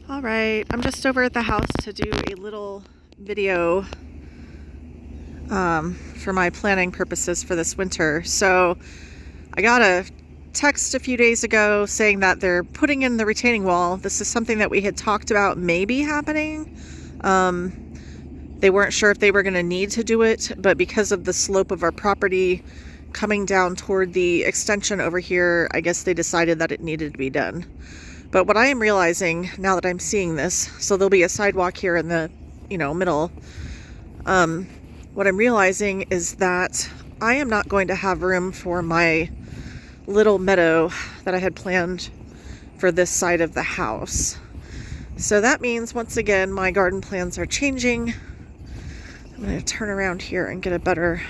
All right, I'm just over at the house to do a little video for my planning purposes for this winter. So I got a text a few days ago saying that they're putting in the retaining wall. This is something that we had talked about maybe happening. They weren't sure if they were going to need to do it, but because of the slope of our property coming down toward the extension over here, I guess they decided that it needed to be done. But what I am realizing now that I'm seeing this, so there'll be a sidewalk here in the, middle. What I'm realizing is that I am not going to have room for my little meadow that I had planned for this side of the house. So that means, once again, my garden plans are changing. I'm going to turn around here and get a better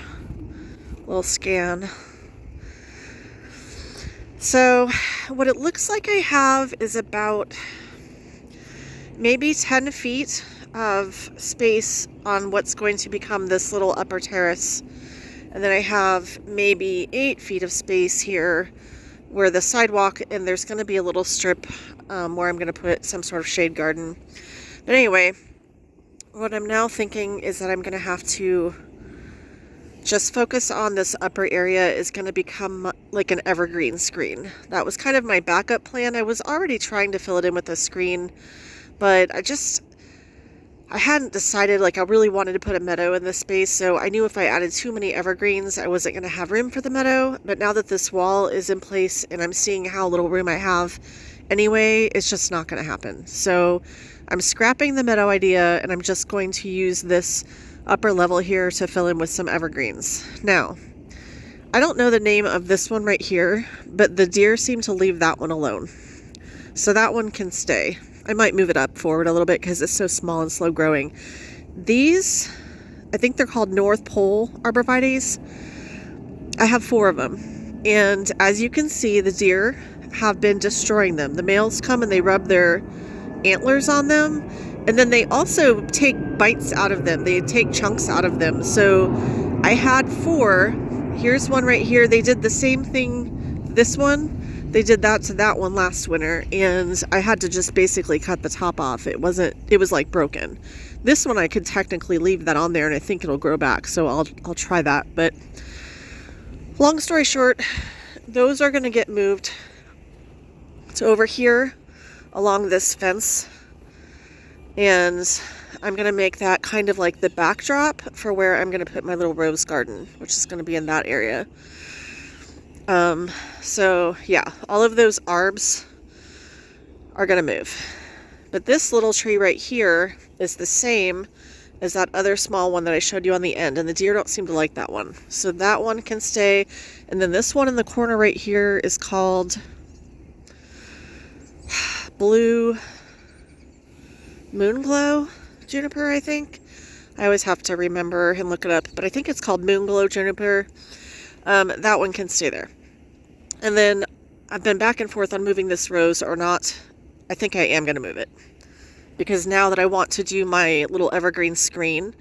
little scan. So what it looks like I have is about maybe 10 feet of space on what's going to become this little upper terrace. And then I have maybe 8 feet of space here where the sidewalk, and there's going to be a little strip where I'm going to put some sort of shade garden. But anyway, what I'm now thinking is that I'm going to have to just focus on this upper area is going to become like an evergreen screen. That was kind of my backup plan. I was already trying to fill it in with a screen, but I hadn't decided, I really wanted to put a meadow in this space, so I knew if I added too many evergreens, I wasn't going to have room for the meadow. But now that this wall is in place and I'm seeing how little room I have anyway, it's just not going to happen. So I'm scrapping the meadow idea, and I'm just going to use this upper level here to fill in with some evergreens. Now, I don't know the name of this one right here, but the deer seem to leave that one alone. So that one can stay. I might move it up forward a little bit because it's so small and slow growing. These, I think they're called North Pole arborvitaes. I have 4 of them. And as you can see, the deer have been destroying them. The males come and they rub their antlers on them, and then they also take bites out of them. They take chunks out of them. So I had 4. Here's one right here. They did the same thing. This one, they did that to that one last winter, and I had to just basically cut the top off. It was like broken. This one I could technically leave that on there, and I think it'll grow back. So I'll try that. But long story short, those are going to get moved to over here along this fence. And I'm going to make that kind of like the backdrop for where I'm going to put my little rose garden, which is going to be in that area. So yeah, all of those arbs are going to move. But this little tree right here is the same as that other small one that I showed you on the end, and the deer don't seem to like that one. So that one can stay. And then this one in the corner right here is called Blue Moonglow juniper, I think. I always have to remember and look it up, but I think it's called Moonglow juniper. That one can stay there. And then I've been back and forth on moving this rose or not. I think I am going to move it, because now that I want to do my little evergreen screen,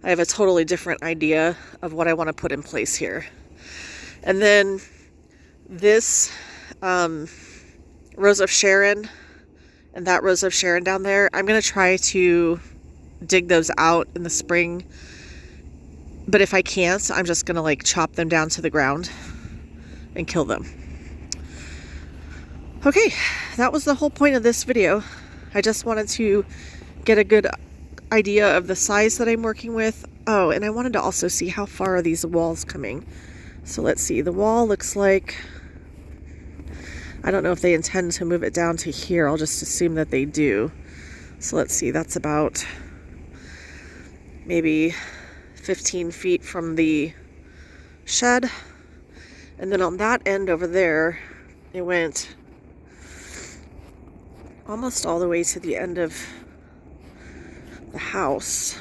I have a totally different idea of what I want to put in place here. And then this Rose of Sharon and that Rose of Sharon down there, I'm going to try to dig those out in the spring. But if I can't, I'm just going to chop them down to the ground and kill them. Okay, that was the whole point of this video. I just wanted to get a good idea of the size that I'm working with. Oh, and I wanted to also see how far are these walls coming. So let's see, the wall looks like, I don't know if they intend to move it down to here. I'll just assume that they do. So let's see, that's about maybe 15 feet from the shed. And then on that end over there, it went almost all the way to the end of the house.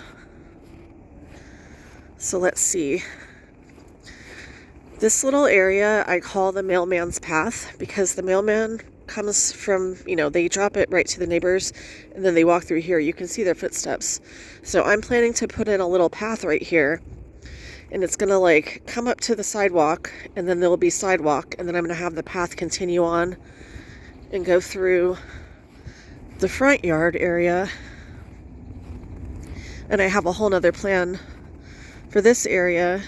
So let's see. This little area I call the mailman's path, because the mailman comes from, they drop it right to the neighbors, and then they walk through here. You can see their footsteps. So I'm planning to put in a little path right here, and it's gonna come up to the sidewalk, and then there'll be sidewalk, and then I'm gonna have the path continue on and go through the front yard area. And I have a whole nother plan for this area.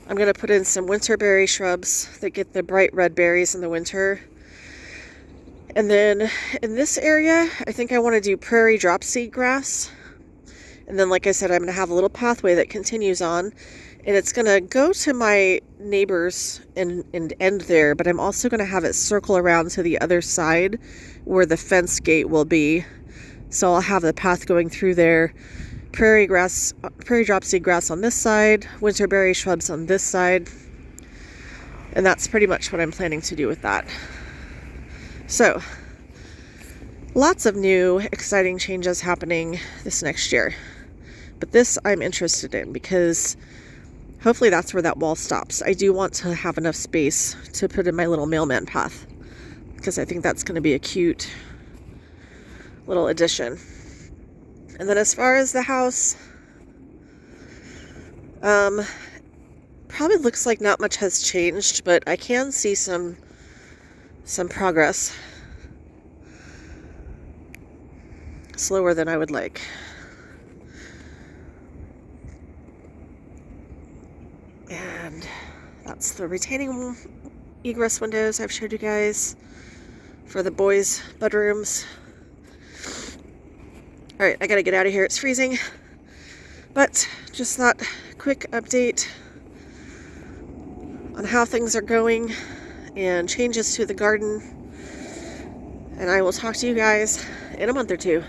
I'm going to put in some winterberry shrubs that get the bright red berries in the winter. And then in this area, I think I want to do prairie dropseed grass. And then, like I said, I'm going to have a little pathway that continues on. And it's going to go to my neighbors and end there. But I'm also going to have it circle around to the other side where the fence gate will be. So I'll have the path going through there. Prairie dropseed grass on this side. Winterberry shrubs on this side. And that's pretty much what I'm planning to do with that. So, lots of new, exciting changes happening this next year. But this I'm interested in because hopefully that's where that wall stops. I do want to have enough space to put in my little mailman path because I think that's going to be a cute little addition. And then as far as the house, probably looks like not much has changed, but I can see some progress. Slower than I would like. And that's the retaining egress windows I've showed you guys for the boys' bedrooms. Alright, I gotta get out of here. It's freezing. But just that quick update on how things are going and changes to the garden. And I will talk to you guys in a month or two.